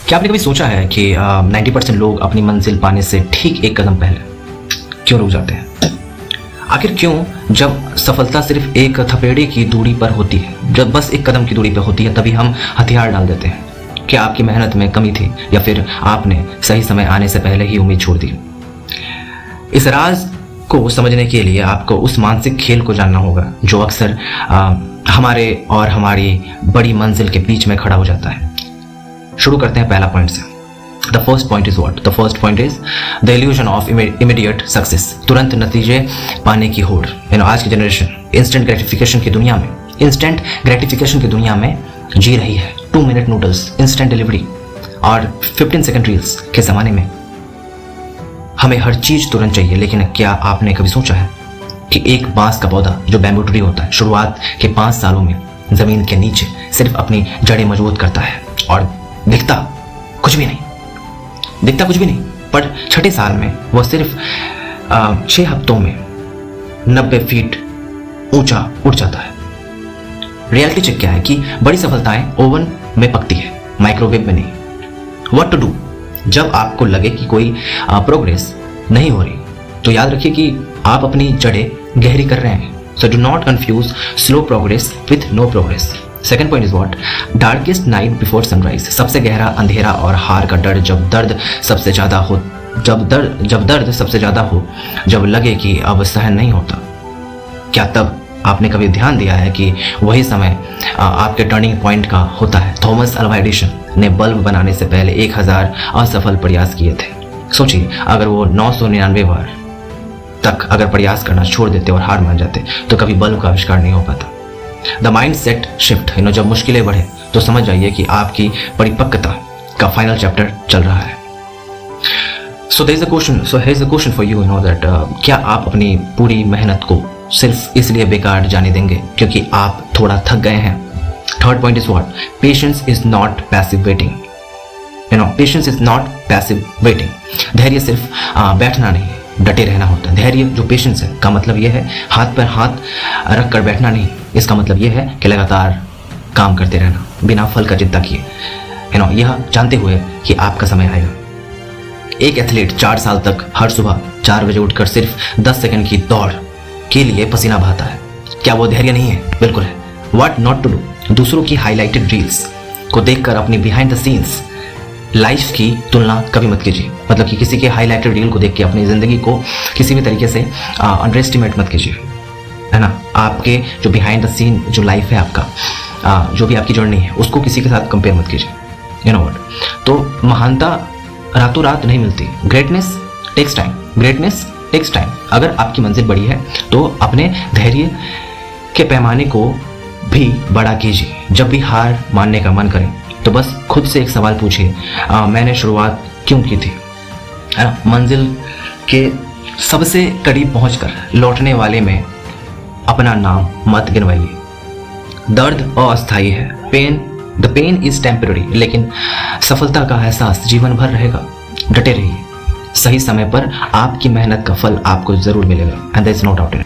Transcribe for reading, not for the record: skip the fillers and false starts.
क्या आपने कभी सोचा है कि 90% लोग अपनी मंजिल पाने से ठीक एक कदम पहले क्यों रुक जाते हैं? आखिर क्यों जब सफलता सिर्फ एक थपेड़े की दूरी पर होती है, जब बस एक कदम की दूरी पर होती है, तभी हम हथियार डाल देते हैं? क्या आपकी मेहनत में कमी थी या फिर आपने सही समय आने से पहले ही उम्मीद छोड़ दी? इस राज को समझने के लिए आपको उस मानसिक खेल को जानना होगा जो अक्सर हमारे और हमारी बड़ी मंजिल के बीच में खड़ा हो जाता है। शुरू करते हैं पहला पॉइंट से। The first point is what? The first point is the illusion of immediate success. तुरंत नतीजे पाने की होड़। आज की जनरेशन इंस्टेंट ग्रेटिफिकेशन की दुनिया में जी रही है। 2 मिनट नूडल्स, इंस्टेंट डिलीवरी और 15 सेकंड रील्स के ज़माने में हमें हर चीज़ तुरंत चाहिए। लेकिन क्या आपने कभी सोचा है कि एक बांस का पौधा जो बैम्बू ट्री होता है, शुरुआत के 5 सालों में ज़मीन के नीचे सिर्फ अपनी जड़ें मजबूत करता है और दिखता कुछ भी नहीं, पर छठे साल में वह सिर्फ 6 हफ्तों में 90 फीट ऊंचा उठ जाता है। रियलिटी चेक क्या है कि बड़ी सफलताएं ओवन में पकती है, माइक्रोवेव में नहीं। What to do? जब आपको लगे कि कोई प्रोग्रेस नहीं हो रही तो याद रखिए कि आप अपनी जड़ें गहरी कर रहे हैं। So do not confuse slow progress with no progress. Second point is what? Darkest night before sunrise. सबसे गहरा अंधेरा और हार का डर जब दर्द सबसे ज़्यादा हो, जब लगे कि अब सहन नहीं होता। क्या तब आपने कभी ध्यान दिया है कि वही समय आपके टर्निंग पॉइंट का होता है? थॉमस अल्वा एडिसन ने बल्ब बनाने से पहले 1000 असफल प्रयास किए थे। सोचिए, अगर वो 999 बार तक अगर प्रयास करना छोड़ देते और हार मान जाते तो कभी बल्ब का आविष्कार नहीं हो पाता। The mind set shift. जब मुश्किलें बढ़े तो समझ जाइए कि आपकी परिपक्वता का फाइनल चैप्टर चल रहा है। So here is a question for you, that क्या आप अपनी पूरी मेहनत को सिर्फ इसलिए बेकार जाने देंगे क्योंकि आप थोड़ा थक गए हैं? Third point is what? Patience is not passive waiting. Patience is not passive waiting. धैर्य सिर्फ बैठना नहीं, डटे रहना होता है। धैर्य जो पेशेंस है का मतलब यह है हाथ पर हाथ रख कर बैठना नहीं। इसका मतलब यह है कि लगातार काम करते रहना बिना फल का चिंता किए, यह जानते हुए कि आपका समय आएगा। एक एथलीट 4 साल तक हर सुबह 4 बजे उठकर सिर्फ 10 सेकंड की दौड़ के लिए पसीना बहाता है। क्या वो धैर्य नहीं है? बिल्कुल है। What not to do? दूसरों की हाईलाइटेड रील्स को देखकर अपनी बिहाइंड द सीन्स लाइफ की तुलना कभी मत कीजिए। मतलब कि किसी के हाईलाइटेड रील को देख के अपनी ज़िंदगी को किसी भी तरीके से अंडर एस्टिमेट मत कीजिए, है ना। आपके जो बिहाइंड द सीन जो लाइफ है आपका, जो भी आपकी जर्नी है, उसको किसी के साथ कंपेयर मत कीजिए। व्हाट? तो महानता रातों रात नहीं मिलती। Greatness takes time. अगर आपकी मंजिल बड़ी है तो अपने धैर्य के पैमाने को भी बड़ा कीजिए। जब भी हार मानने का मन करे तो बस खुद से एक सवाल पूछिए, मैंने शुरुआत क्यों की थी? है ना। मंजिल के सबसे करीब पहुंचकर लौटने वाले में अपना नाम मत गिनवाइए। दर्द अस्थायी है, द पेन इज टेम्पररी, लेकिन सफलता का एहसास जीवन भर रहेगा। डटे रहिए, सही समय पर आपकी मेहनत का फल आपको जरूर मिलेगा, and there is no doubt in it.